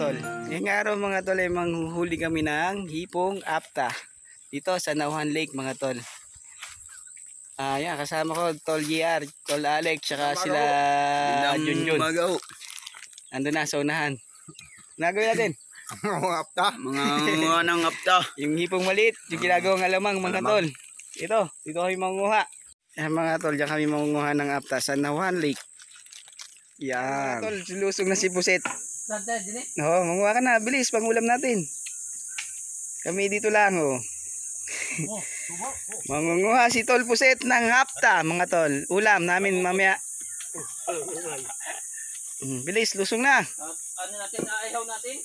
tol. Ngayong araw mga tol ay manghuhuli kami ng hipong apta dito sa Nauhan Lake mga tol. Yan, kasama ko tol JR, tol Alex, saka sila Junjun. Ando na sa unahan. Nagawin natin. Mga apta, mga nang apta. Yung hipong maliit, yung ginagawang alamang mga tol. Ito, dito kami mangunguha. Yan mga tol, diyan kami mangunguha ng apta sa Nauhan Lake. Yan. Mga tol, lusog na si Puset. Oo, manguha ka na, bilis, pangulam natin. Kami dito lang, oh. Mangunguha si Tol Puset ng hapta, mga tol. Ulam namin mamaya. Bilis, lusong na. Ano natin, ayaw natin?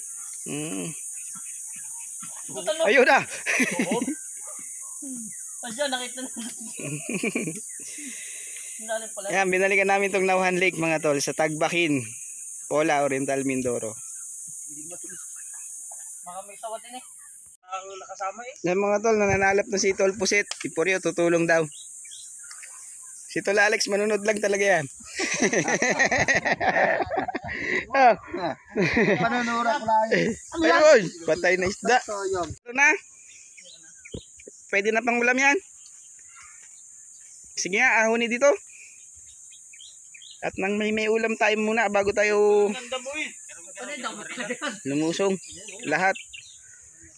Ayun na. Asya, nakita na. Yan, binalikan namin itong Nauhan Lake, mga tol, sa Tagbakin, Pola, Oriental, Mindoro. Baka may sawa din eh. Ang nakasama eh. Yan mga tol, nananalap na si Tol Puset. Ipuryo, tutulong daw. Si Tol Alex, manunod lang talaga yan. Panunurak lang. Ayun, patay na isda. Ito na. Pwede na pang ulam yan. Sige nga, ahuni dito. At nang may ulam tayo muna bago tayo lumusong. Lahat.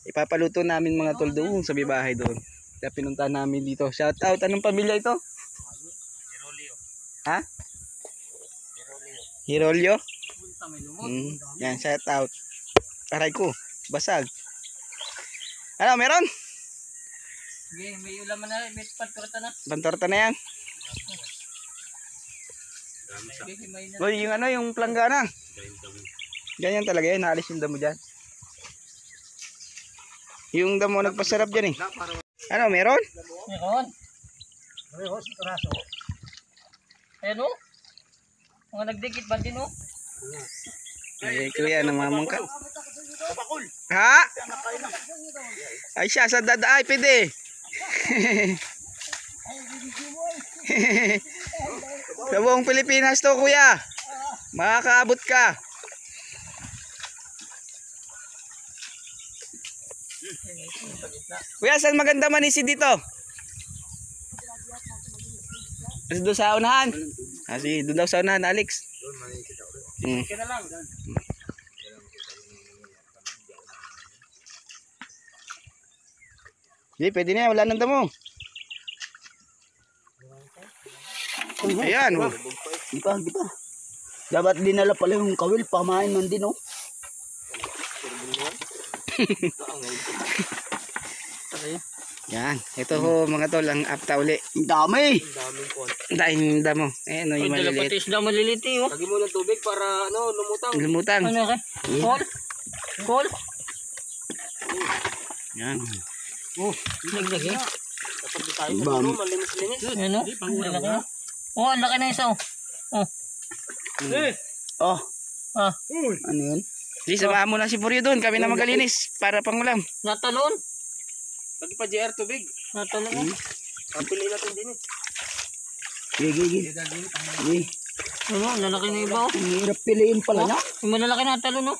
Ipapaluto namin mga tol doon sa bibahay doon. Kaya pinunta namin dito. Shout out. Anong pamilya ito? Hirolio. Ha? Hirolio? Yan, shout out. Aray ko, basag. Ano, meron? Sige, may ulam na, may pantorta na. Pantorta na yan. Uy, yung ano, yung planggana. Ganyan talaga yan, naalis yung damo dyan. Yung damo nagpasarap dyan eh. Ano, meron? Meron. Ayan o. Mga nagdikit ba din o? Eh, kuya, namamang ka. Ha? Ay siya, sa dada, ay pwede. Sa buong Pilipinas to kuya. Makakaabot ka. Kuya, saan maganda manisi dito? Doon sa unahan. Sige, doon daw sa unahan, Alex. Kaya lang. Hindi, pwede na yan. Wala nang damo. Ayan. Di pa. Dapat dinala pala yung kawil, pamain man din, oh. Yan. Ito ho mga tol, ang apta uli. Ang dami. Dahil damo. Ayan o, yung maliliit. Dalapatis na maliliit eh o. Lagi mo ng tubig para ano, lumutang. Lumutang. Ano ka? Call? Call? Yan. Nagdag eh. Dapat di tayo sa ano, malinis-linis. Ano? Ang laki na. Oh, ang laki na isa o. Oh. Ah. Ano yun? Di, samahan mo na si Puryo doon. Kami na magalinis para pangulam. Natalon? Lagi pa JR tubig. Natalon o. Kapili natin din eh. Gigi. Ano? Lalaki na iba o. Ang hirap piliin pala niya. Yung malalaki na talon o.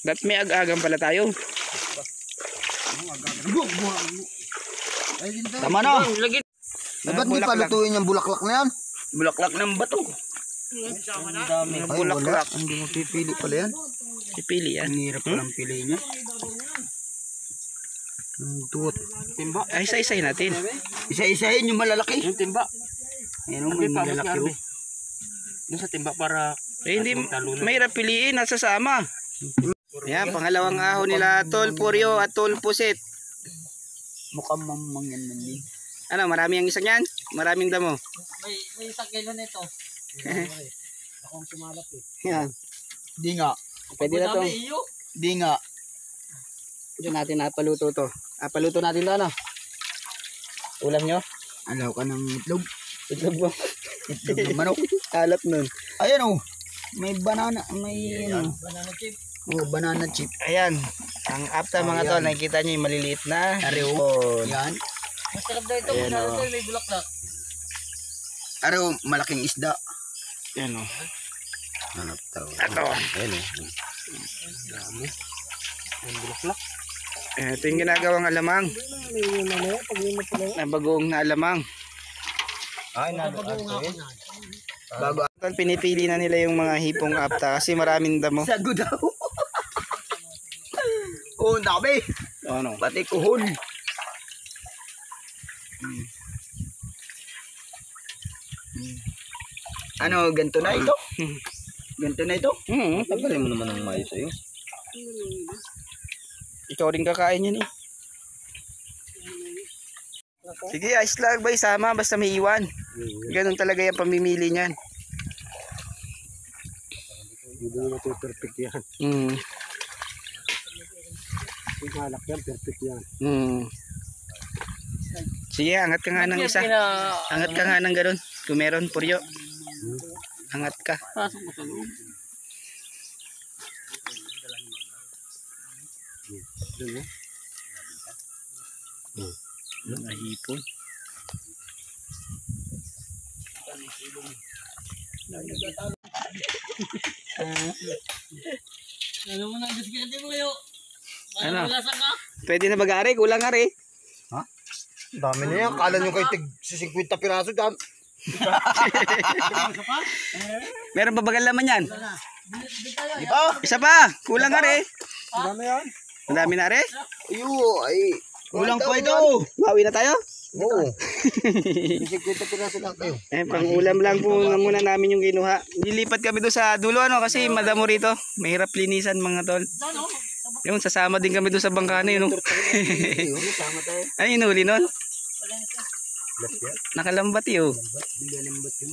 Dapat may ag-agam pala tayo. Tama na. Lagi. Dapat di palutuin yung bulaklak na yan. Bulaklak ng bato. Ang dami. Ay, Bulaklak. wala. Hindi mo pipili pala yan. Pipili yan. Ang hirap palang piliin niya. Tuwot. Timba. Ay, isa-isahin natin. Isa-isahin yung malalaki. Yung timba. Ayan o, may malalaki o. Yung sa timba para... Eh, hindi, mahirap piliin. Nasasama. Yan, pangalawang ahon nila Tol Puryo at Tol Puset. Mukhang mamang yan man din. Ano, marami ang isang yan? Maraming damo. May isang kilo nito. Akong sumalap eh. Yan. Di nga. Pwede na to. Iyo. Di nga. Diyan natin napaluto to. Paluto natin to, ano? Ulam nyo? Alaw ka ng itlog. Itlog mo. Itlog ng manok. Alat nun. Ayan o. May banana. May ano. Banana chip. Oh, banana chip. Ayan. Ang apta mga tol, nakikita nyo yung maliliit na hipon. Yan. Masarap na ito. Ayan, Masarap oh. ito. May bulaklak. Araw, malaking isda. Yan o. Hanap tao. Ito. Ayan o. Dami. Ang bulaklak. Ito yung ginagawang alamang. Na bagoong na alamang. Ay, bago Tol, pinipili na nila yung mga hipong apta kasi maraming damo. sago daw. Oh, ang dami. Ano? Pati kuhol. Ano, ganito na ito? Ganito na ito? Tagalin mo naman ang mayo sa'yo. Ikaw rin kakain yan eh. Sige, ayos lang ba isama basta may iwan. Ganun talaga yung pamimili niyan. Hindi mo ito perfect yan. Yung malak yan, perfect yan. Sige, angat ka nga ng isa. Angat ka nga ng ganun. Kung meron, puryo. Angat ka. Pasok mo sa loob. Mga hipon. Ano mo na, diskarte mo yun. Ano? Malasa ka? Pwede na mag-ari? Kulang ari. Dami na yan. Kala nyo kayo tig 50 piraso dyan. Meron pa bagal laman yan? Di ba? Isa pa. Kulang ari. Dami yan. Ang dami na ari. Ayo, ay. Kulang pa ito. Bawi na tayo? Oo. 50 piraso lang kayo. Pang ulam lang po muna namin yung kinuha. Lilipat kami doon sa dulo kasi madamo rito. Mahirap linisan mga tol. Yung sasama din kami doon sa bangkana yun. Sama tayo. Ay, inuli nun. Nakalambat yun. Lambat yun.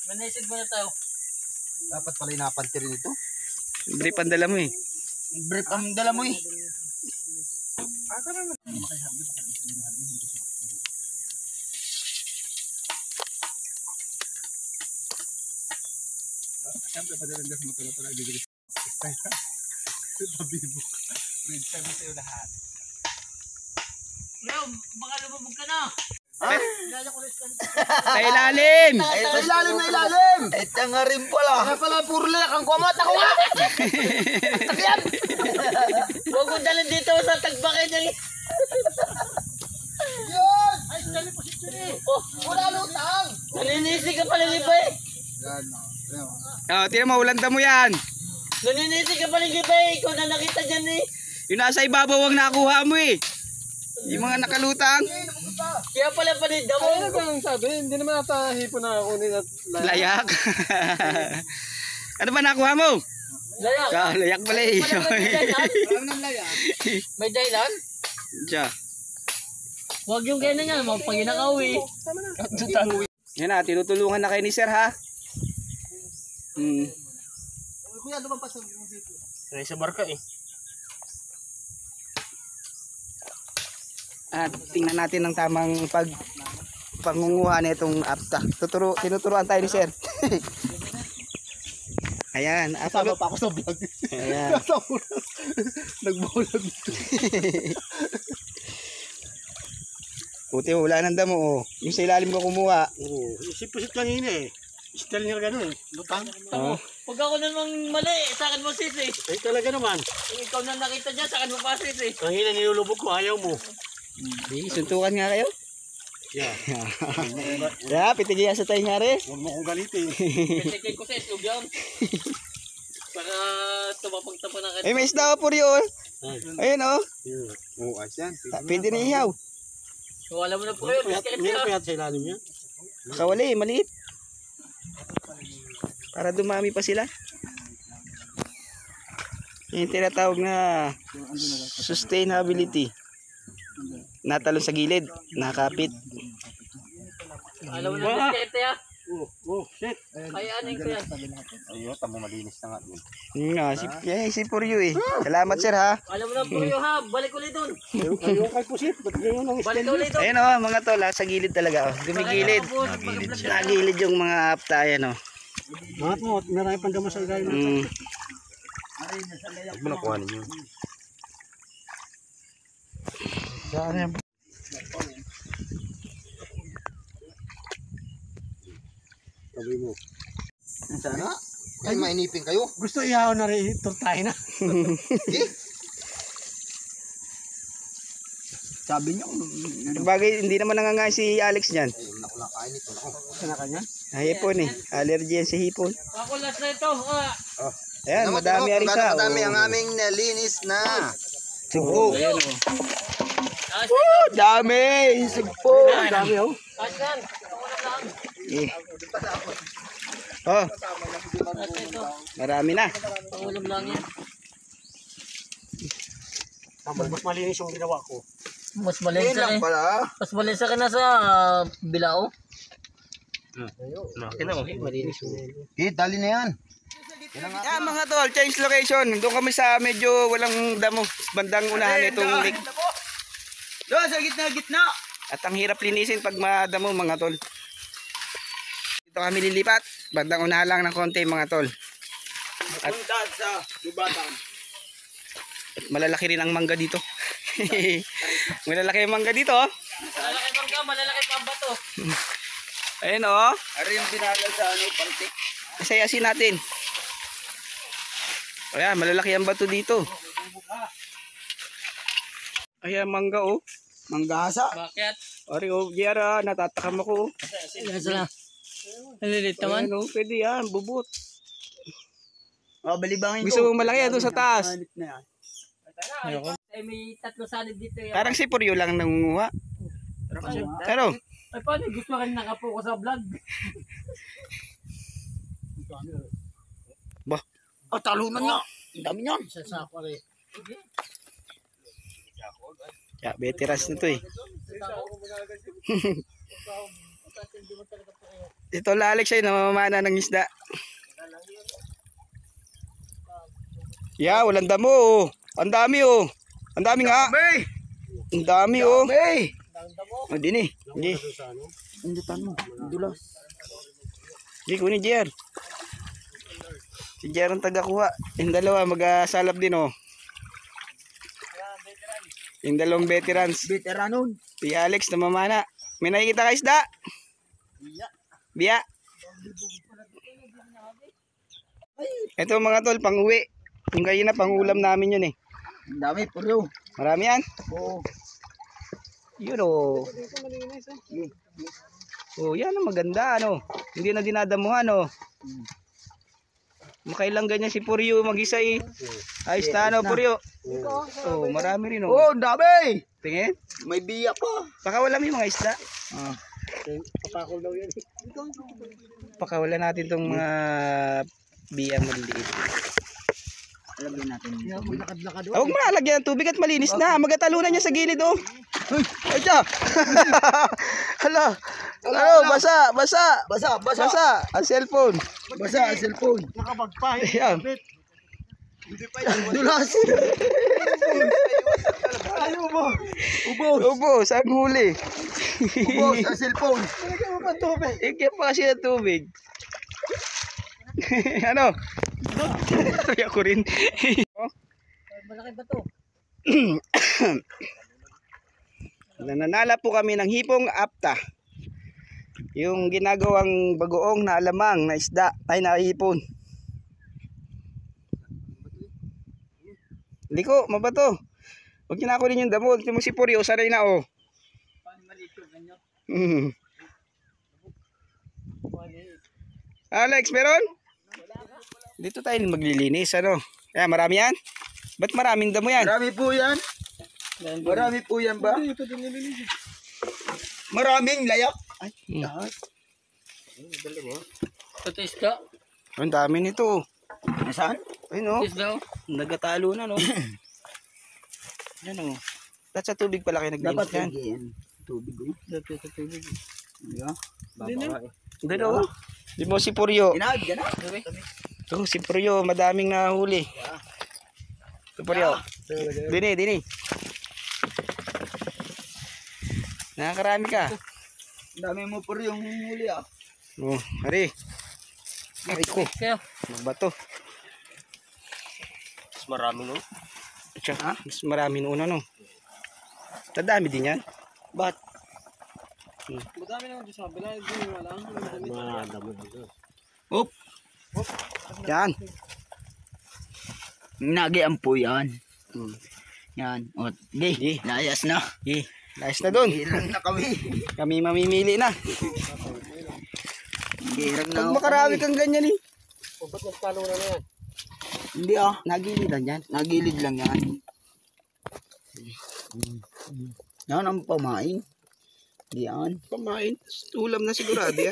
Manaisip ba na tayo? Dapat pala inapanti rin ito. Brief ang dala mo eh. Brief ang dala mo eh. Leo, baka lumabog ka na. Sa ilalim! Sa ilalim na ilalim! Ito nga rin pala. Kaya pala puro layak ang kumat. Ako nga! Huwag kong dalan dito sa tagbakin niya. Yun! Ay, dali po si Chiri. Wala lutang! Naninisi ka pala ni Bay. Tinan mo, ulanda mo yan. Naninisi ka pala ni Bay. Ikaw na nakita dyan eh. Yung nasa ibabaw ang nakuha mo eh. Yung mga nakalutang. Kaya pala pa ni Damo. Ano ba yung sabi? Hindi naman ata hipo na kunin at Layak. Ano ba nakuha mo? Layak. Layak pala eh. May dahilan? Diyan. Huwag yung kaya na yan. Magpaginakaw eh. Yan na, tinutulungan na kayo ni sir ha. Kuya, lumampas sa Kaya sa barka eh. At tingnan natin ang tamang pangunguha na itong apta. Tinuturuan tayo ni sir. Ayan, Sama pa ako sa vlog. Ayan. Nagbulag dito. Puti wala nang damo oh. Yung sa ilalim ko kumuha. Oo. Isip-isip kanina eh. Style niya gano'n eh. Lutang. Oh. Pag ako namang mali, sa akin mo sisi. Eh talaga naman. Ikaw na nakita dyan, sa akin mo pa sisi. Ang hina nilulubog ko, ayaw mo. Suntukan nga kayo. Yeah. Yeah, pitigyan sa tayo nyari. Huwag mo kong galitin. Kasi ko sa islog yan. Para tumapagtapa na Ay, may isda po rin oh. Ayun oh. Oo, ayos yan. Pwede na ihaw. So, alam mo na po yun. Hindi na payat sa ilalim yan. Kawali, maliit. Para dumami pa sila. Yung tinatawag na sustainability. Natalon sa gilid, nakapit. Alam mo na diskarte ha. Oh, shit. Ay, anin ko yan. Ayun, tamo malinis na nga. Si Puryo eh. Salamat sir ha. Alam mo na po yun ha. Balik ulit dun. Ayun kay Pusit. Ba't ganyan ang Balik ulit dun. Ayun oh, mga tol, sa gilid talaga oh. Gumigilid. Nagilid yung mga apta yan oh. Mangat mo, marami pang damo sa ilalim. Huwag mo nakuha ninyo. Saan yan? Sabi mo. Sana? Ay, mainipin kayo. Gusto ihaw na rin ito tayo na. Eh, Sabi niyo, Bagay, hindi naman nangangain si Alex niyan. ay, naku, nakain ito. Naku. sana kanya? Hipon eh. Allergy yan sa hipon. Ako last na ito. Ayan, Tingnan mo, madami tingnan mo, arisa. kung gaano kadami oh. ang aming nalinis na. Subo. Ayan oh. Dami! Sugpo! Dami oh. Asan? Ako na lang. Eh. Oh, Last na ito. marami na. Pangulam lang yan. Mas malinis yung ginawa ko. Mas Yun malensa lang eh. pala. Mas malensa ka na sa bilao. Eh, dali na yan. Yan mga tol, change location. Doon kami sa medyo walang damo. Bandang unahan itong lake. Doon sa gitna! At ang hirap linisin pag madamo mga tol. Dito kami lilipat. Bandang unahan lang ng konti mga tol. Punta sa Lubatan. At malalaki rin ang mangga dito. Malalaki ang mangga dito. Oh. Malalaki bang ka? Malalaki pa ba to? Ayun oh. Ari yung binala sa pantik. Isayasin natin. Ayan, malalaki ang bato dito. Ayan, mangga oh. Manggasa. Bakit? Ari oh, Giara, natatakam ako oh. Yan sila. Nalilit naman. Ayan oh, pwede yan, bubot. Oh, balibangin Gusto mong malaki doon sa taas. Manit na yan. Ayoko. Ay, may tatlo salid dito yan. Parang si Puryo lang nangunguha. Ano? Ay, paano? Gusto ka rin nakapokus sa vlog. Bah, Oh, talunan nga. Ang dami niyan. Sa sako rin. ya, veterans nito eh. Ito Alex ay namamana ng isda. Ya, walang damo oh. Ang dami oh. Ang dami nga. Ang dami oh. Oh, dini. Hindi. Indutan mo. Dulas. Hindi, kunin JR. Si JR ang tagakuha. Yung dalawa mag-salap din oh. Yung dalawang veterans. Veteranon. Si Alex namamana. May nakikita ka isda? Biya. Ito mga tol, pang-uwi. Yung kayo na, pang-ulam namin yun eh. Ang dami, puro. Marami yan. Oo. Yun oh. Oh, yan ang maganda ano. Hindi na dinadamuhan oh. Makailang ganyan si Puryo mag-isa eh. Ayos na ano Puryo. Oh, marami rin oh. Oh, ang dami! Tingin. May biya pa. Pakawala mo yung mga isda. Papakol daw yan. Pakawala natin tong mga biyang maliliit. Alagyan natin. Maglakad-lakad. Ah, huwag mo na lagyan ng tubig at malinis na. Magatalunan niya sa gilid oh. Ay, tiya. Hala. Ano, basa. Basa. Basa. Ang cellphone. Basa ang cellphone. Nakabagpa. Ayan. Dulas. Ayaw mo. Ubos. Ubos, ang huli. Ubos ang cellphone. Talagyan mo pa tubig. Ikya pa kasi ng tubig. Ano? Ay, ako rin. Malaki ba to? Nananala po kami ng hipong apta. Yung ginagawang bagoong na alamang na isda ay na hipon. Liko, mabato. Huwag niyo na ako rin yung damo. Ito mo si Puryo, sanay na oh. Alex, meron? Dito tayo maglilinis, ano? Kaya marami yan? Ba't maraming damo yan? Marami po yan. Marami po yan ba? Maraming layak. Ay, lahat. Ito isda. Ang dami nito. Nasaan? Ayun oh. Isda. Nagatalo na no. Yan oh. Dapat sa tubig pala kayo naglinis Dapat yan. yan. Tubig oh. Dapat sa tubig. Yeah. Ganda oh. Di mo si Puryo. Inag, yan ah. Oh, si Puryo, madaming nahuli. Si Puryo. Dini. Nakakarami ka. Ang dami mo po yung huli ah. Oh, hari. Hari ko. Kaya. Magbato. Mas marami no? Ha? Mas marami noon ano. Tadami din yan. Ba't? Madami naman sa kabila. Hindi wala. Op. Yan. Nag-iampo yan. Hmm. Yan. O, di. Layas na. Layas na doon. Hirang na kami. Kami mamimili na. Hirang na Pag ako makarami kami. kang ganyan eh. Ba't nagtalo na yan? Hindi ah. Nagilidan yan. Nagilid lang yan. Yan ang pamain. Yan. Pamain. Ulam na sigurado yan.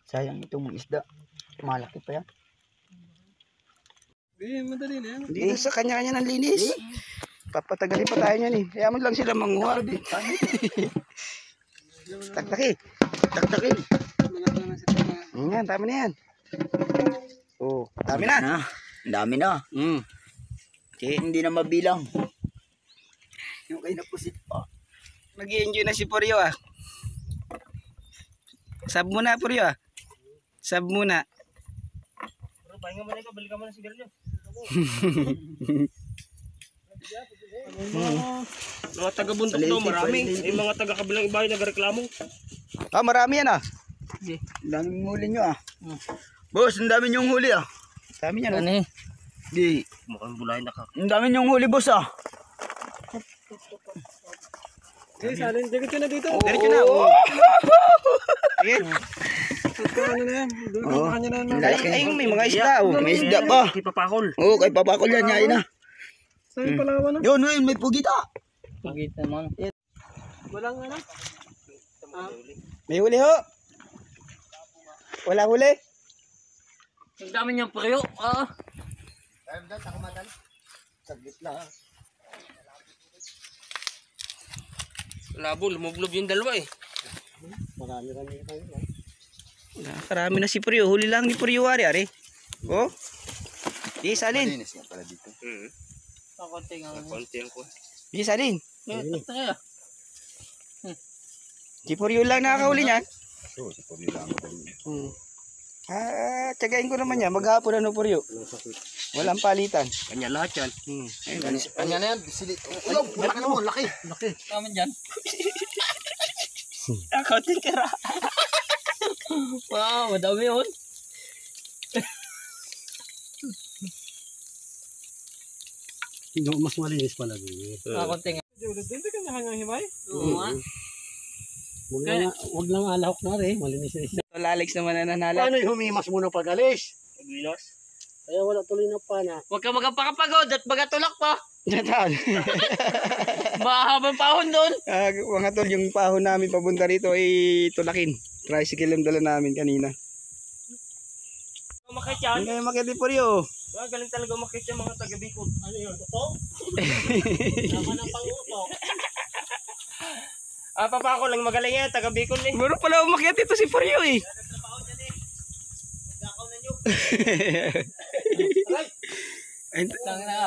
Sayang itong isda. Malaki pa yan. Madali na yan. Dito sa kanya-kanya ng linis. Papatagalin pa tayo niyan eh. Kaya mo lang sila manguha. Taktaki. Taktakin. Yan, tama na yan. Oh, dami na. Ang dami na. Okay. Hindi na mabilang. Yung kayo napusit pa. Nag-i-enjoy na si Poryo ah. Sab muna Poryo ah. Sab muna. Pero pahinga mo na ikaw, balikan mo na sigarilyo. Mga taga-bundok daw, marami. Yung mga taga-kabilang ibahay nagreklamo. Ah, marami yan ah. Ang daming huli nyo ah. Boss, ang dami nyong huli ah. Dami yan. Ano eh? Di. Mukhang bulay na ka. Ang dami nyong huli boss ah. Okay, salin. Diretso na dito. Diretso na. Oh. Sige. Ano na yan? Oh. Ay, may mga isda oh. May isda pa. Kipapakol. Oo, kay papakol yan. Yain na. Saan Palawan na? Yun, may pugita. Pagita naman. Walang ano? May huli ho. Wala huli. Ang dami niyang priyo. Saglit lang. Labo, lumublob yung dalawa eh. Karami na si Poryo. Huli lang ni Poryo wari are. Oh. Di salin. Malinis nga pala dito. Kakunti nga. Kakunti ang kuha. Di salin. Kaya. Si Poryo lang nakakahuli niyan. Oo, si Pablo lang ako dali. Tsagain ko naman yan. Maghapon ano Poryo. Walang palitan. Kanya lahat yan. Ayun. Kanya na yan, silit. Ulo, laki na mo, laki. Laki. Tama dyan. Kaunting kara. Wow, madami yun. Mas malinis pala din. Kakunti nga. Dito ka nakangahimay? Oo nga. Huwag lang alahok na rin. Malinis na isda. Tol Alex naman na nanala. Paano yung humimas muna pag-alis? Pagbilos. Kaya wala tuloy na pana. Huwag ka magpakapagod at magatulak pa. Diyan. Mahabang pahon doon. Mga tol, yung pahon namin papunta rito ay tulakin. Tricycle ang dala namin kanina. Umakit yan. Hindi kayo makiti Poryo. Galing talaga umakit yung mga taga-Bicol. Ano yun? Totoo? Tama ng pang-utok. Papa ko lang magaling yan. Taga-Bicol eh. Meron pala umakyat ito si Poryo eh. Nagtrabaho dyan eh. Magkakaw na nyo.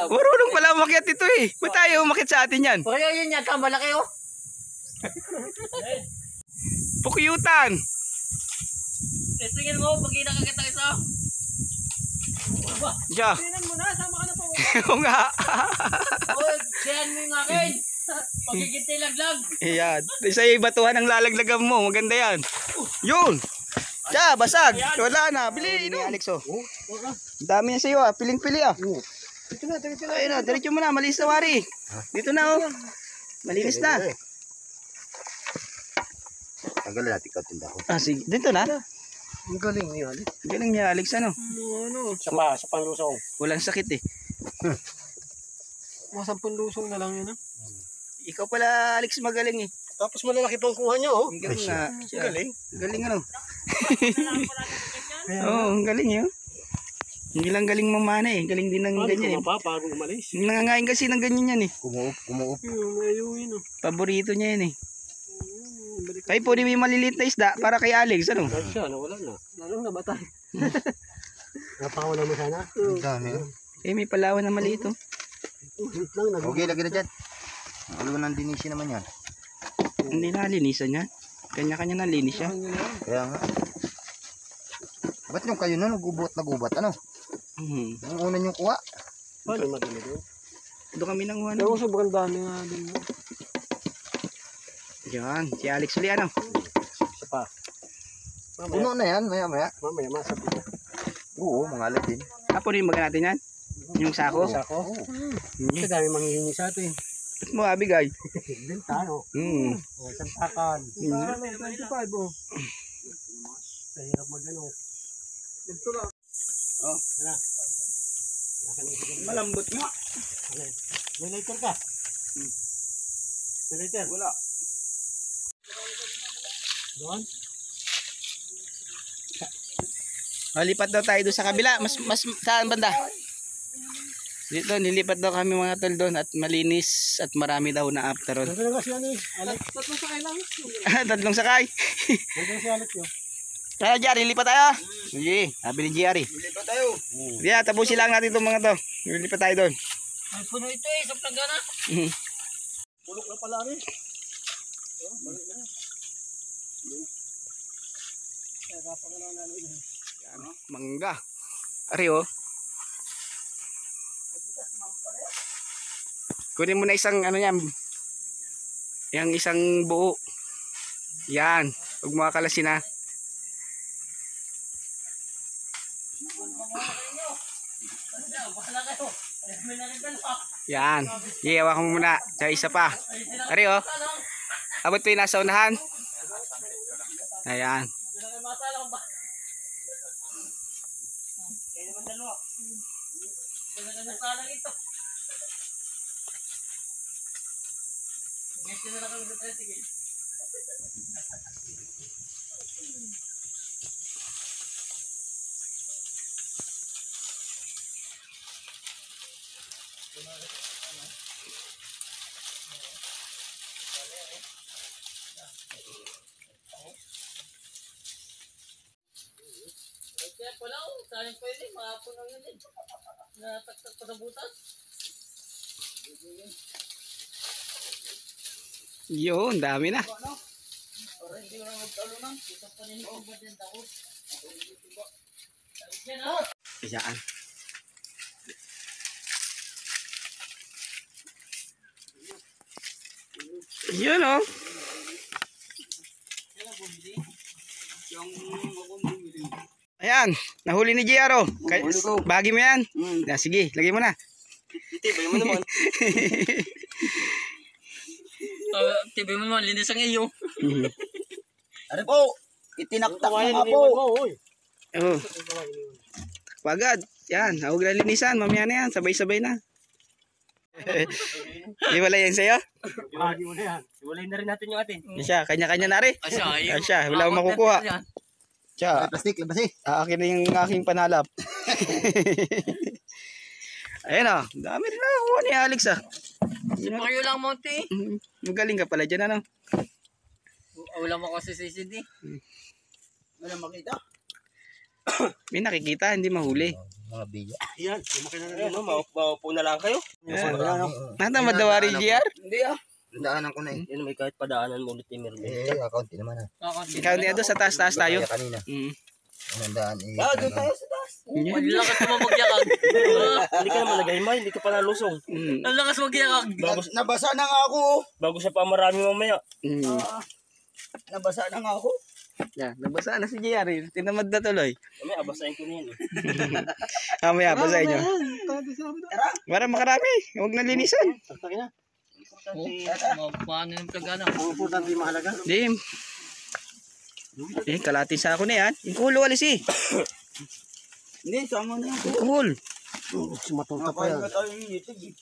Marunong pala umakyat ito eh. Ba't tayo umakyat sa atin yan? Kaya yun yan. Malaki oh. Pukyutan. Testingin mo. Pag nakakita isa. Diya. Tingnan mo na. Sama ka na po. Oo nga. Siyan mo yung akin. Pagkikiti laglag. Ayan. Isa yung batuhan ang lalaglagan mo. Maganda yan. Yun. Diya, basag. Wala na. Bili ni Alex oh. Ang dami niya sa'yo ah. Piling-pili ah. Dito na. Ayun na. Diretso mo na. Malinis na wari. Dito na oh. Malinis na. Tanggalin natin ka tinda ko. Sige. Dito na. Ang galing niya. Galing niya Alex ano. Sa panlusong. Walang sakit eh. Mga 10 lusong na lang yun. Ikaw pala Alex magaling eh. Tapos malalaki pang kuha niya oh. Ang galing nga. Galing. Galing ano. Oo, ang galing yun. Hindi lang galing mamana eh. Galing din ng ganyan eh. Bago umalis. Nangangain kasi ng ganyan yan eh. Kumuup. Paborito niya yan eh. Kayo po may maliliit na isda para kay Alex ano? Siya, nawala na. Lalong nabatay. Napakawala mo sana? Ang dami. Eh may palawan na maliit oh. Okay, lagi na dyan. Alam mo nang dinisi naman yan. Hindi na linisan yan. Kanya-kanya na linis siya. Kaya nga. Ba't yung kayo na nagubat ano? Yung una yung kuha. Paano madali doon? Doon kami nang Pero sobrang dami nga din. Yan, si Alex uli ano. Isa pa. Puno na yan, maya. Mamaya masap ito. Oo, mga din. Hapunin baga natin yan. Yung sako. Sako. Kasi dami manghihingi sa atin. Ba't mo abigay? Benta, no? O, sampakan. 25, oh. Sa hirap mag-ano. Ito lang. Oh. Tara. Malambot nga. May lighter ka? May lighter? Wala. Doon? Lipat daw tayo doon sa kabila. Mas saan banda? Dito, nilipat daw kami mga tol doon at malinis at marami daw na after ron. Nandun na kasi ano eh. Tatlong sakay lang. Tatlong sakay. Nandun na si Alex yun. Kaya Jerry, lipat tayo. Sige, sabi ni Jerry. Lipat tayo. Yeah, tapusin lang natin itong mga to. Lipat tayo doon. Ay, puno ito eh. Sa plagana. Pulok na pala rin. Balik na. Mangga. Ari oh. Kunin mo na isang ano yan. Yang isang buo. Yan. Huwag mo akalasin ha. Yan. Iiwan ko muna. Sa isa pa. Ari oh. Abot pa yung nasa unahan. Ayan. Kaya pala oh, sayang pa yun eh, mahapon lang yun eh. Nataktak pa sa butas. Yun, dami na. Para hindi mo na magtalunang, ito pa rin yung ba dyan takot. Yan ha. Ayan. Yun oh. Ayan, nahuli ni JR oh. Bagi mo yan. Sige, lagay mo na. Tibay mo naman. Tibay mo naman, linis ang iyo. Ano po? Itinaktak na nga po. Oh. Pagad. Yan, huwag na linisan. Mamaya na yan. Sabay-sabay na. Di wala yan sa'yo? Bahagi mo na yan. Iwalay na rin natin yung atin. Siya, kanya-kanya na rin. Siya, wala akong makukuha. Siya, Plastic, labas eh. akin na yung aking panalap. Ayan o, dami rin nakakuha ni Alex ah. Kayo lang, Monty. Magaling ka pala dyan ano. Wala mo kasi sa CD. Wala makita. May nakikita, hindi mahuli. Mga biya. Yan, lumakin na rin. Maupo na lang kayo. Natamad daw rin GR? Hindi ah. Daanan ko na eh. Yan, may kahit padaanan mo ulit yung meron. Akaunti naman ha. Ikaw niya doon sa taas-taas tayo. Kaya kanina. Ang daan eh. Doon tayo sa taas. Ang lakas naman magyakag. Hindi ka naman nagahimay, hindi ka pa nalusong. Ang lakas magyakag. Nabasa na nga ako. Bago siya pa marami mamaya. Nabasa na nga ako. Yan, nabasa na si JR. Tinamad na tuloy. Mamaya, abasahin ko na yan. Mamaya, basahin nyo. Para makarami. Huwag na linisan. Saktakin na. Paano yung plagana? Ang importante yung mahalaga. Dim. Kalatin sa ako na yan. Yung kulo alis eh. Hindi, sama na yan. Cool. Sumatulta pa yan. Tayo yung itig.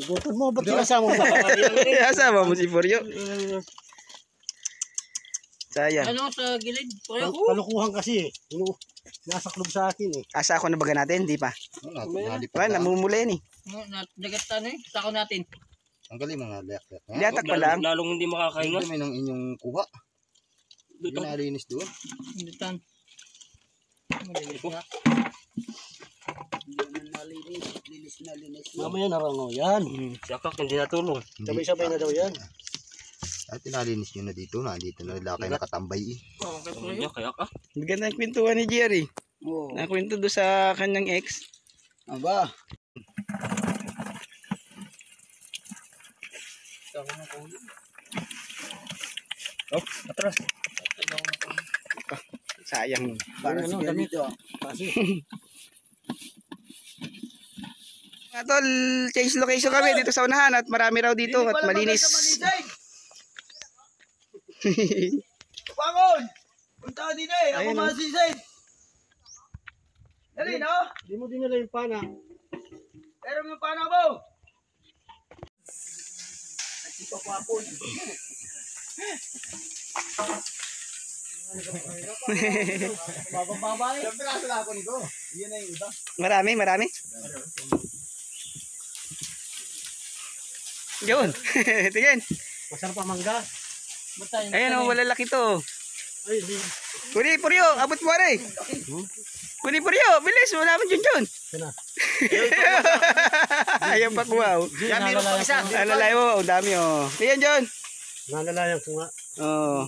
Gutan mo, ba't sinasama mo? Asama mo si Furyo. Sayang. Ano sa gilid? Kalukuhan kasi eh. Nasa club sa akin eh. Asa ako na baga natin? Hindi pa. Wala, namumula yan eh. Dagat ano eh, sako natin. Ang galing mga leak-leak. Liatak pa lang. Lalong hindi makakahinga. Ito may nang inyong kuha. Hindi na alinis doon. Dutan. Malinis na. Linis. Mamaya narangaw yan. Sakak, hindi natulong. Sabay-sabay na daw yan. At tinalinis nyo na dito. Nandito na nila kayo nakatambay eh. Kaya ka? Ganda ng kwentuhan ni Jerry. Oo. Nakwento doon sa kanyang ex. Aba. Oh, atras. Sayang. Para si ganito. Mga tol, change location kami dito sa unahan at marami raw dito at malinis. Bangon! Punta din eh. Ako Ayun, oh. masisid. Dali no? Di mo dinala yung pana. Pero yung pana mo. At ito po ako. Bababay. Siyempre nasa ako nito. Yun na yung iba. Marami. Yun. Tingin. Masarap ang mangga. Ayan o, malalaki to. Ay, di. Kuni Puryo, abot mo rin. Kuni Puryo, bilis mo naman Junjun. Sina. Ayaw pa kuha. Yan, meron pa isa. Alalay mo, ang dami o. Tingin Jun. Nalalayan ko nga. Oo.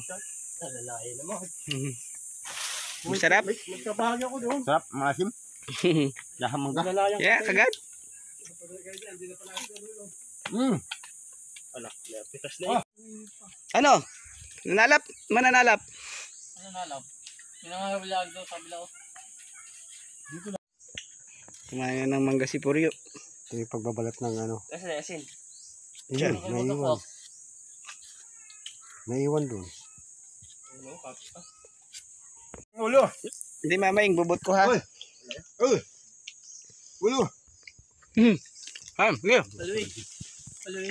Nalalayan naman. Masarap. Magkabahagi ako doon. Sarap, maasim. Yahan mangga. Nalalayan Yeah, kagat. Ala, pitas na Ano? Nanalap? Mananalap? Ano nalap? Yung nangangabilag doon, sabi lang ko. Kumain ng mangga si Puryo. Ito yung pagbabalat ng ano. Asin. Ayan, naiwan. Naiwan doon. Ulo. Hindi mamaying bubot ko ha. Uy. Ulo. Ha, yeah. Paluwi.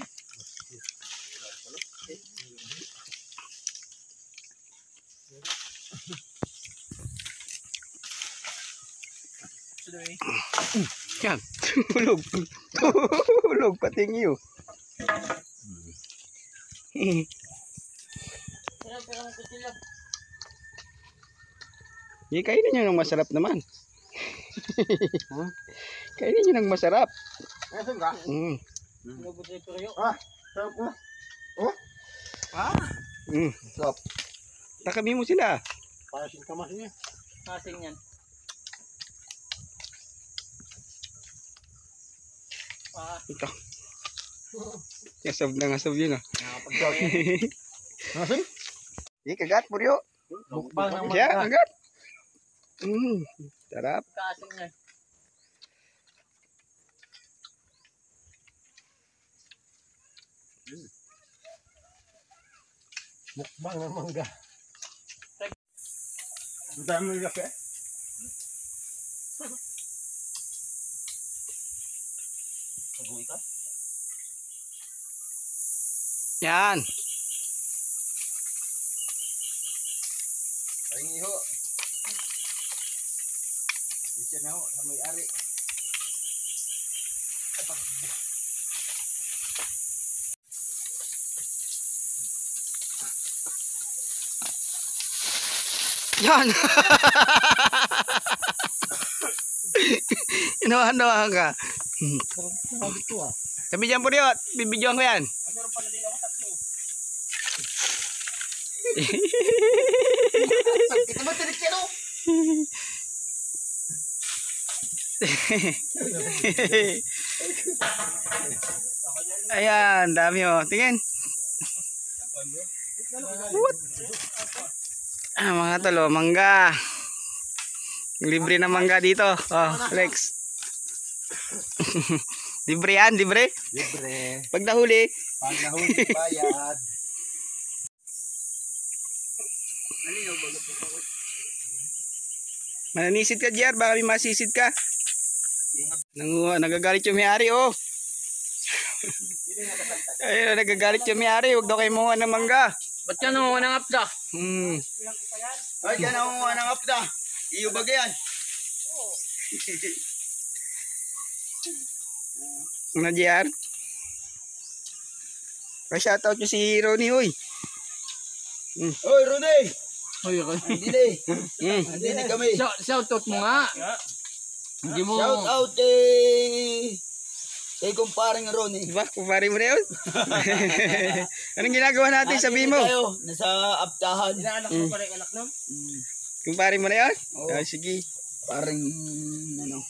Yan. Tulog. Tulog pati niyo. Kainin nyo ng masarap naman. Kainin nyo ng masarap. Asim ka? Sarap ko. Sarap. Takami mo sila. Pasin kamas niya. Kasing yan. Ito. Ngasab yun ah. Asim? Kagat Puryo. Mukbang ng Kaya, mangga. kagat. Sarap. Kasing yan. Mukbang ng mangga. Ang dami ng laki. Yan. Ayun iho. Bisa na ho, sa may-ari. Yan. Inawahan ka. Sabi ko ah. Sabi dyan Puryo, bibidyoan ko yan. Kita ba tirik yan o? Ayan, dami oh. Tingin. What? Mga tolo, mangga. Libre na mangga dito. Oh, Alex. Libre yan, libre. Libre. Pag nahuli. Pag nahuli bayad. Mananisid ka, JR. Baka may masisid ka. Nagagalit yung may-ari, oh. Ayun, nagagalit yung may-ari. Huwag daw kayo munga ng mangga. Ba't ka naman ng apda? Ay, dyan ako nga ng apda. Iyo ba yan? Ano, JR? Pa-shoutout nyo si Ronnie, hoy. Oy, Rudy! Hoy, ako. Andili! Andili kami. Shoutout mo nga. Hindi mo. Shout out kay kumparing Ronnie. Diba? Kumpari mo na yun. Anong ginagawa natin? Sabihin mo. Tayo, nasa aptahan. Inaanak mo pa rin anak nun? Kumpari mo na yun? Oo. Ah, sige. Parang, ano,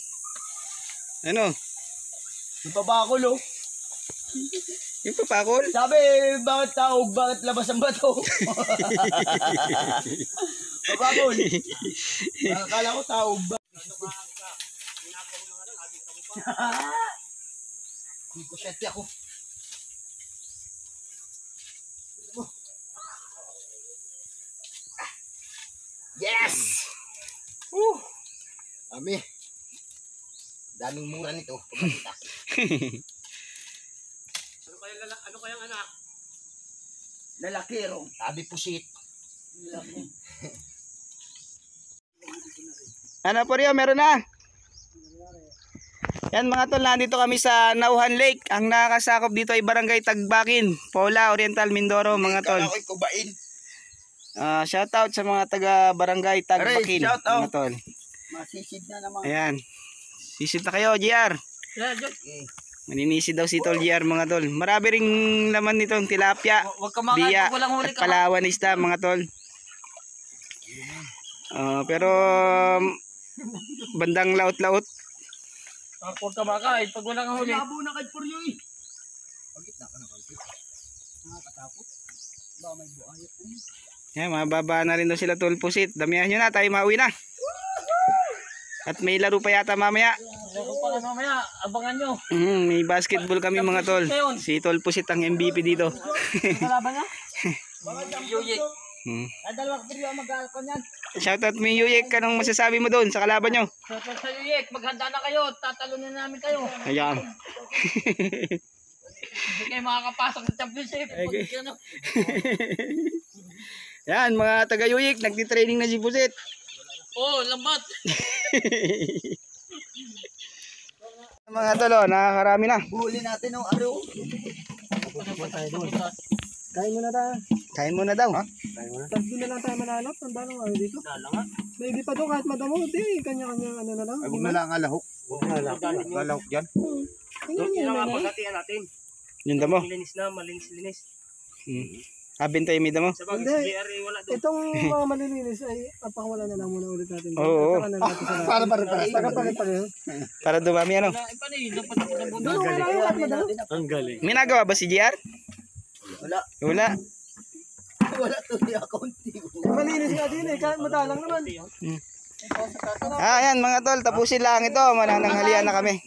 Ano? ipabakol oh. Yung papakol. Sabi, bakit taog? Bakit labas ang bato? Babakol. Akala ko taog ba? Hindi ko sete ako. Yes! Dami. Daming mura nito. Pagkakita. Ano kayang anak? Lalaki ro. Sabi pusit. Ano po rin, meron na. Yan mga tol, nandito kami sa Nauhan Lake. Ang nakakasakop dito ay Barangay Tagbakin, Paula, Oriental, Mindoro mga tol. Ako'y kubain. Shout out sa mga taga Barangay Tagbakin shout out. mga tol. Masisid na naman. Ayan. Sisid na kayo, GR. Maninisid daw si Tol GR mga tol. Marami ring laman nitong tilapia, Huwag ka biya, walang huli at palawan isda mga tol. Pero bandang laot-laot. Huwag ka makain pag walang huli. Labo na kay Puryo eh. Yan, mababa na rin daw sila tol pusit. Damihan nyo na, tayo mauwi na. At may laro pa yata mamaya. Laro pa ka mamaya, abangan nyo. May basketball kami mga tol. Si Tol Pusit ang MVP dito. Kalaban niya? Yuyik. Dalawa ka Puryo mag-alkon yan. Shoutout mo Yuyek, anong masasabi mo doon sa kalaban nyo? Sa Yuyik, maghanda na kayo. Tatalunin namin kayo. Ayan. Hindi kayo makakapasok sa championship. Yan, mga taga Yuyek, nagtitraining na si Pusit. Oh, lambat. Mga tolo, nakakarami na. Buhuli natin ng araw. Kain mo na tayo. Kain mo na daw. Tatlo na lang tayo manalap. Tanda lang ano dito. May hindi pa doon kahit madamo. Hindi, kanya-kanya ano na lang. Ay, huwag na lang alahok. Alahok dyan. Kailangan nga pagkatian natin. Yung damo. Malinis na, malinis-linis. Abin tayo may damo. Sa bagay, Hindi. si GR wala doon. Itong mga malilinis ay papakawala na lang muna ulit natin. Oo. Saka na natin sa lahat. Para Taga-palit-palit. Para dumami ano. Paano yun? Dapat ako ng bundok. Doon wala yung kahit madamo. Ang galing. May nagawa ba si GR? Wala. Wala. Wala to di accounting. Malinis nga din eh. Kahit madalang naman. Ayan mga tol, tapusin lang ito. Manananghalian na kami.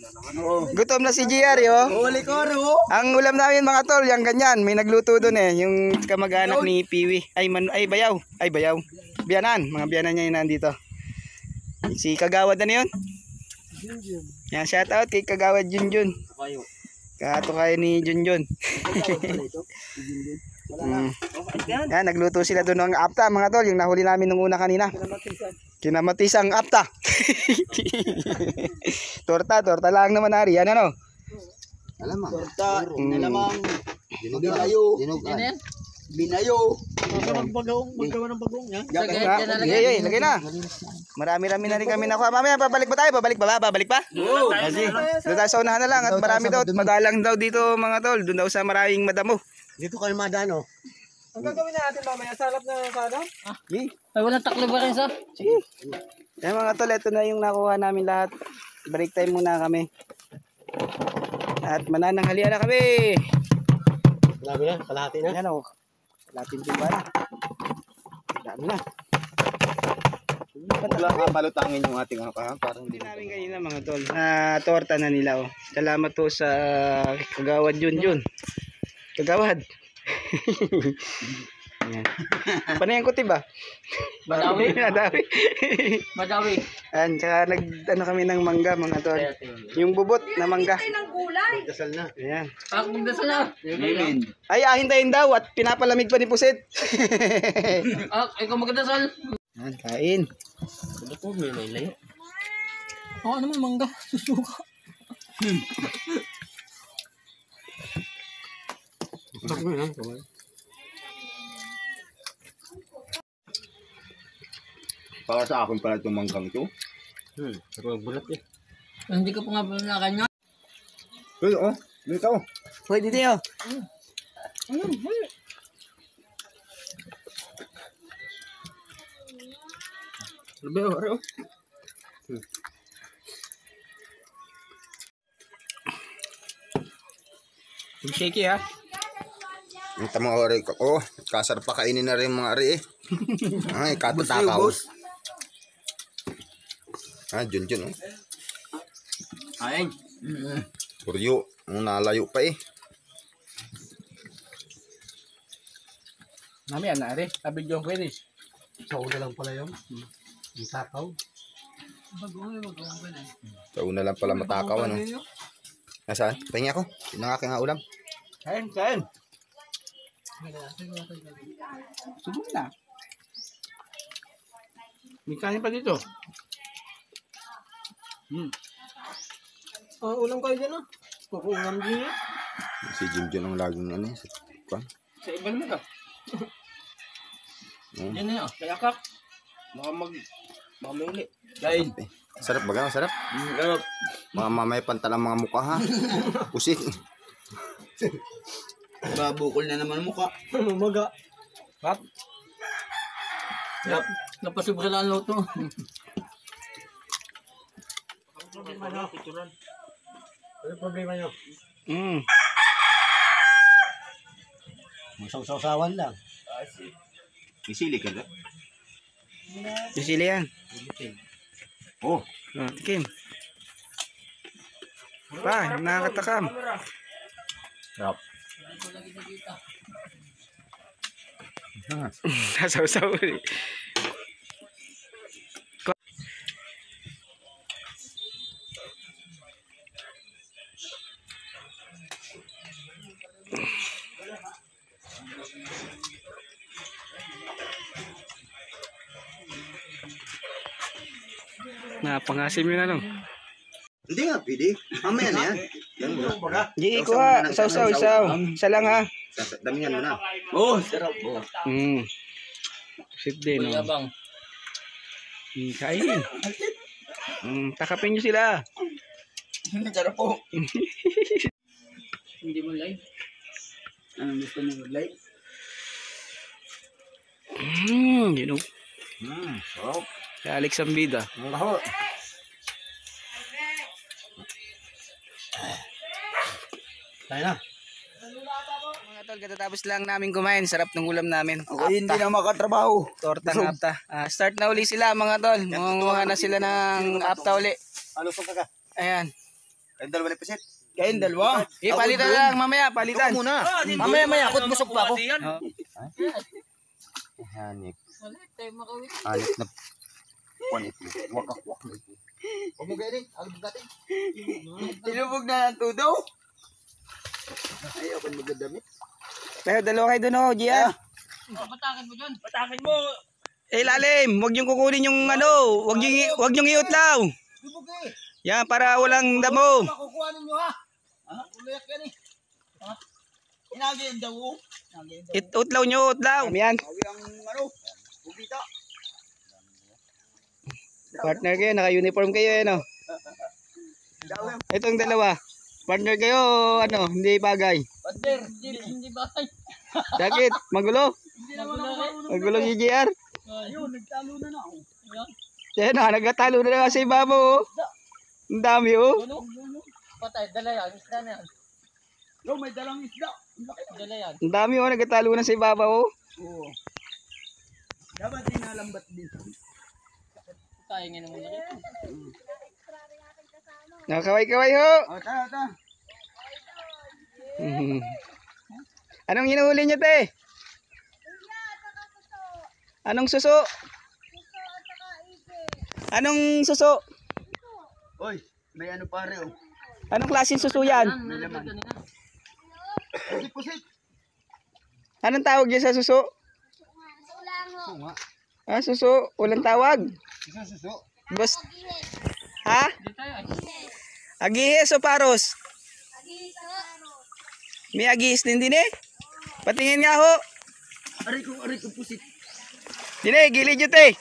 Gutom na si GR yo. Huli ko ro. Ang ulam namin mga tol, yung ganyan. May nagluto doon eh. Yung kamag-anak ni Piwi. Ay Bayaw. Ay Bayaw. Biyanan. Mga biyanan niya yun nandito. Si Kagawad na yun. Yan, shout out kay Kagawad Junjun. Kato kayo ni Junjun. Yan, nagluto sila doon ng apta mga tol. Yung nahuli namin nung una kanina. Kinamatisang apta. Torta lang naman Ari. Yan ano? Alam mo. Torta, nalamang binayo. Yan yan. Binayo. Maggawa ng bagong niya. Lagay na. Marami-rami na rin kami nakuha. Mamaya babalik ba tayo? Babalik pa? Oo. Doon tayo sa unahan na lang. At marami daw. Madalang daw dito mga tol. Doon daw sa maraming madamo. Dito kayo madano. Ang gagawin natin mamaya, salap na sada. Ay, walang taklo ba rin sa? Sige. Yan mga tol, ito na yung nakuha namin lahat. Break time muna kami. At manananghalian na kami. Dami na, kalahati na. Yan o. Latin din ba na? Dami na. Huwag lang kabalutangin yung ating ano ka. Parang Hindi namin kanina mga tol. Torta na nila o. Salamat to sa Kagawad Junjun. Kagawad. Ayan. Paano yung kuti ba? Madawi. Madawi. Ayan, tsaka ano kami ng mangga mga tol. Yung bubot na mangga. dasal na. Ayan. Ako magdasal na. Ay, hintayin daw at pinapalamig pa ni Pusit. Ikaw magdasal. Ayan, kain. Oo, ano man mangga. Susuka. Para sa akin pala itong manggang ito. Hindi ko pa nga pala kanya. Pero dito. Hoy, dito yun. Yung shaky ha. Yung tamang ori ko. Oh, kasarap pa kainin na rin mga ari eh. Ay, katatakaw. Ah, Junjun oh. Ayun. Puryo, nalayo pa eh. Mami, anari. Abidyo ko yun eh. Sa una lang pala yun. Yung takaw. Sa una lang pala matakaw ano. Nasaan? Pahingi ako. Yun ang aking ulam. Kain, kain. Subok na. May kanin pa dito. Ulam kayo dyan ah. Kukunam din eh. Si Junjun ang laging ano eh. Sa iba naman ka. Yan na yun. Kaya kak. Baka may uli. Kain. Sarap baga, sarap. Sarap. Mga mamay pantalang mga mukha ha. Pusit. Babukol na naman mukha. Maga. Kap. Yap. Napasubra na ang loto. Ano problema nyo? Mm. Masaw-sawan lang. Isili ka ba? Sisili yan. Oh. Kim. Pa, nakakatakam. Sarap. Nasaw-saw eh. Napangasim yun ano. Hindi nga, pwede. Mamaya na yan. Yan mo na. Di ko ha, saw-saw, isaw. Isa lang ha. Damihan mo na. Oh, sarap. Oh. Sit din, no? Yabang. Kain. Takapin nyo sila. Sarap po. Hindi mo live. Anong gusto mo like? You know. Sarap. Kay Alex Ambida. Ang laho. Tayo na. Mga tol, katatapos lang namin kumain. Sarap ng ulam namin. Ako hindi na makatrabaho. Tortang apta. Start na uli sila mga tol. Mangunguha na sila ng apta uli. Alusong ka ka. Ayan. Kayong dalawa na pisit. Kayong dalawa. Palitan lang mamaya. Palitan. Ito muna. Mamaya ako busog pa ako. Oh. Hanip. Wala, tayo makawit. Hanip na. Wanit mo. Wakak-wak na ito. Huwag mo gaya rin. Agad natin. Tinubog na ng tudaw. Ayaw ko magdadamit. Pero dalawa kayo doon oh, Gia. Patakin mo dyan. Patakin mo! Lalim. Huwag niyong kukunin yung ano. Huwag niyong iutlaw. Yan, para walang damo. Makukuha ninyo ha. Ulayak yan eh. Inagay ang daw. Utlaw nyo, utlaw. Yan. Awi ang ano. Bubita. Partner kayo, naka-uniform kayo eh, no? Itong dalawa. Partner kayo, ano, hindi bagay. Pader, hindi ba? Bakit? Magulo? Magulo si JR? Ayun, nagtalo na na ako. Yan na, nagkatalo na nga sa ibabaw, oh. Ang dami, oh. Patay, dala yan. Isda na yan. Yo, may dalang isda. Dala yan. Ang dami, oh, nagkatalo na sa ibabaw, oh. Oo. Dapat dinalambat din. Tayo nga naman na rin. Nakakaway-kaway, ho. O, ta. Anong hinuhuli nyo, te? Anong suso? Anong suso? Oy, may ano pare oh. Anong klaseng suso yan? Pusit. Anong tawag dyan sa suso? Ah, suso. Walang tawag. Suso. Bas. Ha? Agihis o paros? May agihis din eh. Patingin nga ho. Aray ko pusit. Dine, gilid yun te.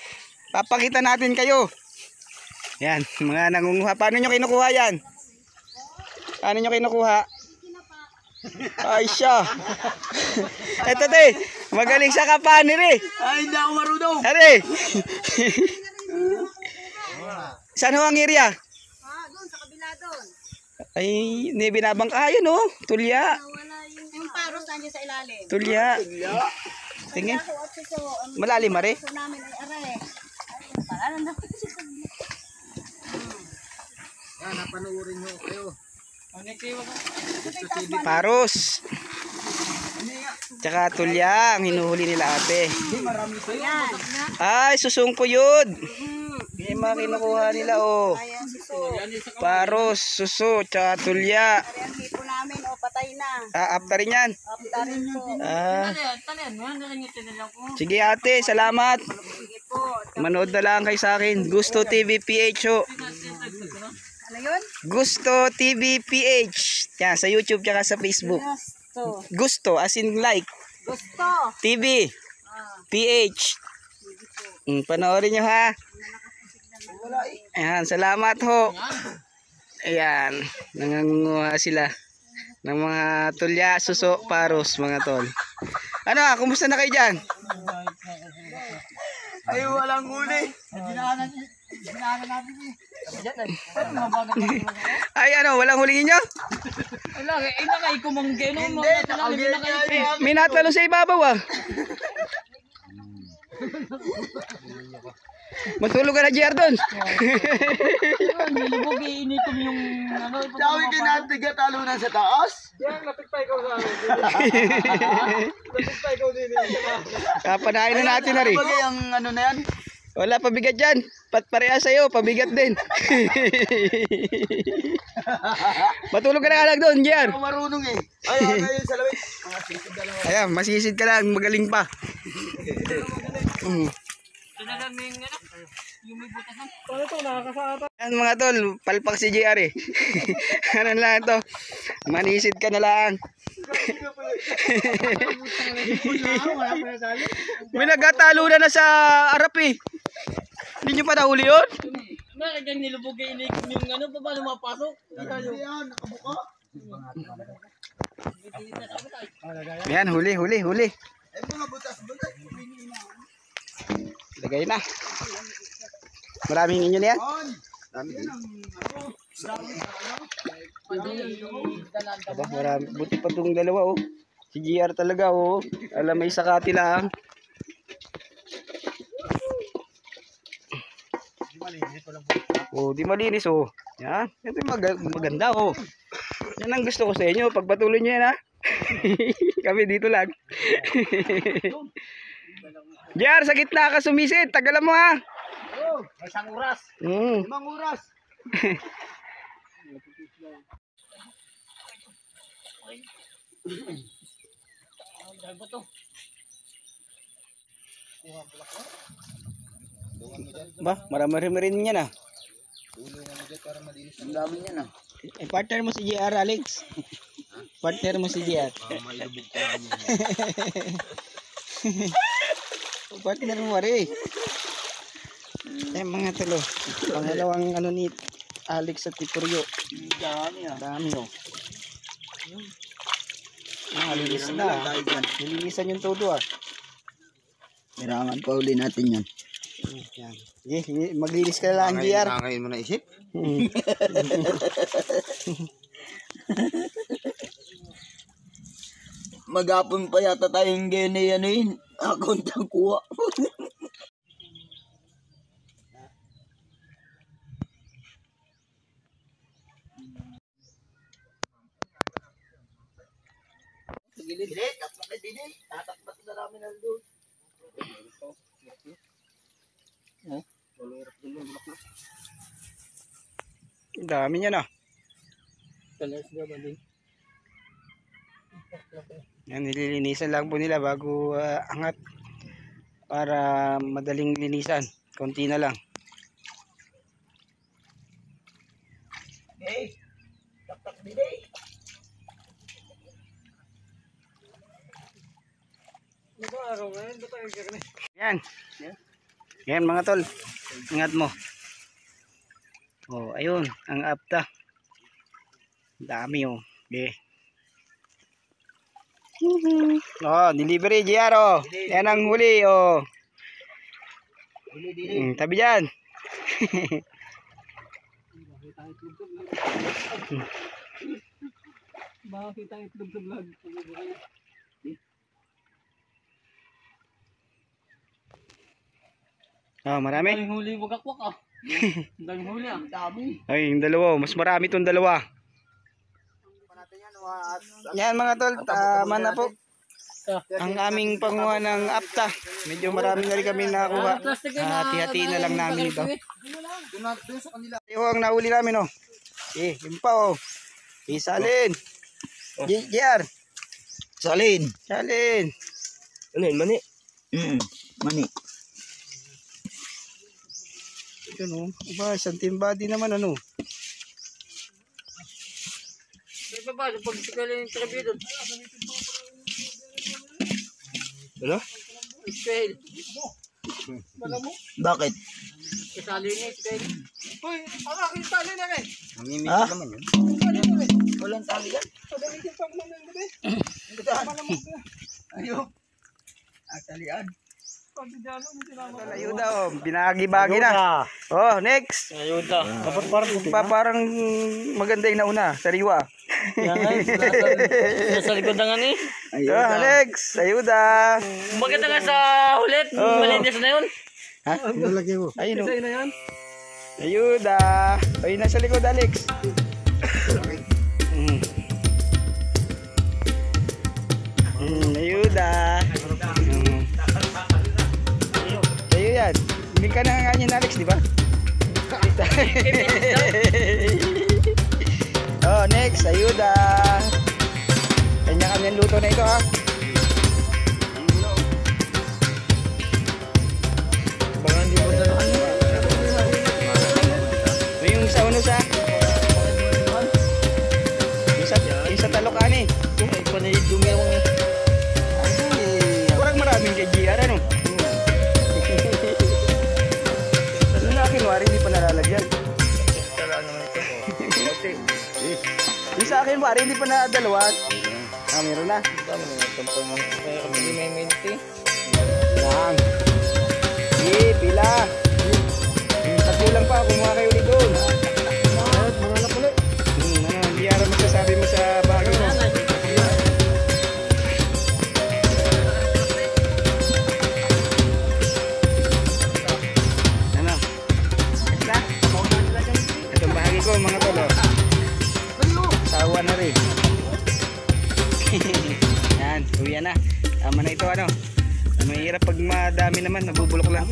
Papakita natin kayo. Yan, mga nangunguha. Paano nyo kinukuha yan? Paano nyo kinukuha? Ay siya. Eto te, magaling sa kapanir eh. Ay, hindi ako marunong. Ate. Saan ho ang area? Doon sa kabila doon. Ay, binabang ka yun oh. Tulya. Yung paros nandiyan sa ilalim. malalim. Tulya. Tingin. Malalim, Mare. Gusto namin ay aray. Para na Yan, napanoorin nyo kayo. Paros. Tsaka tulya ang hinuhuli nila ate. yan. Ay, susungko yun. Yung mga kinukuha nila oh. Ayan, suso. Paros, suso, tsaka tulya. Ari ang hipo namin, o patay na. After rin yan. After rin po. Talian mo, nakangitin na lang ko. Sige ate, salamat. Sige po. Manood na lang kayo sa akin. Gusto TV PH oh. Ano yun? Gusto TV PH. Yan, sa YouTube tsaka sa Facebook. Gusto. Gusto, as in like. Gusto. TV PH. Panoorin nyo ha. Ayan, salamat ho. Ayan, nanganguha sila ng mga tulya, suso, paros, mga tol. Ano, kumusta na kayo dyan? Ay, walang huli. Ay, ano, walang huling inyo? Wala, inakay ko mangge, no? Mga talalim, inakay ko. May natalo sa ibabaw ah. Matulog ka na, JR doon. Nilubog, inikom yung ano. Sabi kinatiga talunan sa taas. Kapanahin na natin na rin. Bagay ang ano na yan. Wala, pabigat dyan. Pareha sa'yo, pabigat din. Matulog ka na alag doon, JR. Ako marunong eh. Ay, ano yun sa lawit. Ayan, masisid ka lang, magaling pa. Tinalan mo yung ano, yung may butasan. Ayan mga tol, palpak si JR eh. Ano lang ito, manisid ka na lang. May nagkatalo na sa arap eh. Hindi nyo pa nahuli yun? Bakit yung nilubog, inikom yung ano, paano mapasok? Yan, nakabuka. Ayan, huli. Ay, mga butas-butas. Lagay na. Maraming inyo na yan. Aba, marami. Buti pa itong dalawa oh. Si GR talaga oh. Alam, may sakati lang. Oh, di malinis oh. Yan. Ito yung maganda oh. Yan ang gusto ko sa inyo. Pagpatuloy nyo yan ha. Kami dito lang. JR, sa gitna ka sumisid. Tagalan mo ha. Isang oras. 5 Mm. oras. Ba, marami rin yan ah. Ang dami niyan ah. Partner mo si JR, Alex. Partner mo si JR. Partner mo rin. Mga talo. Pangalawang ano ni Alex at Titorio. Dami ah. Dami oh. Linis na. Nilinisan yung todo ah. Kailangan pa uli natin yan. Yan. Maglinis ka na lang, JR. Nangayin mo na isip? Magapon pa yata tayong gene ano yun. Account ang kuha. Gilid. Tatakbat na din eh. Tatakbat na namin ang doon. Dami niya na. Yan, nililinisan lang po nila bago angat para madaling linisan. Konti na lang. Hey, tatak din eh. Yan. Yan mga tol. Ingat mo. Oh, ayun, ang apta. Dami oh. Okay. Oh, delivery JR oh. Yan ang huli oh. Tabi dyan. Bakit tayo itlog sa vlog? Oh, marami. Ang huli wagakwak ah. Ang huli ah. Dami. Ay, yung dalawa. Mas marami tong dalawa. Yan mga tol, tama na po. Ang aming panguha ng apta. Medyo marami na rin kami nakuha. Hati-hati na lang namin ito. Ito ang nahuli namin oh. Yun pa oh. Isalin. JR. Salin. Salin. Ano yun, mani? Mani. Ito no. Aba, isang timba din naman ano. May baba, pag sikalin yung trabi doon. Ano? Israel. Bakit? Kasali niya Israel. Uy, ang aking tali na rin. Mamimik Ha? naman yun. Walang tali yan. Pagalitin pa mo ng gabi. Ayun. Talian. Pagdidalo, may sinama. Ayuda oh. Binagi-bagi na. Oh, next. Ayuda. Dapat parang Parang maganda yung nauna. Sariwa. Yan ay. Nasa likod na nga ni. Oh, next. Ayuda. Maganda nga sa ulit. Malinis na yun. Ayun oh. kasi na yan. Ayuda. Ayun nasa likod, Alex. Ayuda. Ayun yan. Hindi ka na nga niyan, Alex, di ba? Oh, next. Ayuda. Kanya-kanyang luto na ito, ha? Baka hindi mo dalahan mo. Yung sa uno sa yung sa Talokan eh. Ay, panay dumewang eh. Kurang maraming kay GR ano. Yung akin wari hindi pa nalalagyan. Tala naman ito. Yung sa akin wari hindi pa nadalawa. Meron na. Dami na ito mo. Kaya kami may minti. Lang. Pila. Tagpulang pa kumuha kayo ulit doon. Mangalap ulit. Ano, GR masasabi mo sa bagay mo? Ano? Na? Itong bahagi ko mga tolo. Sawa na rin. Yan, uwi na. Tama na ito ano. Mahirap pag madami naman, nabubulok lang.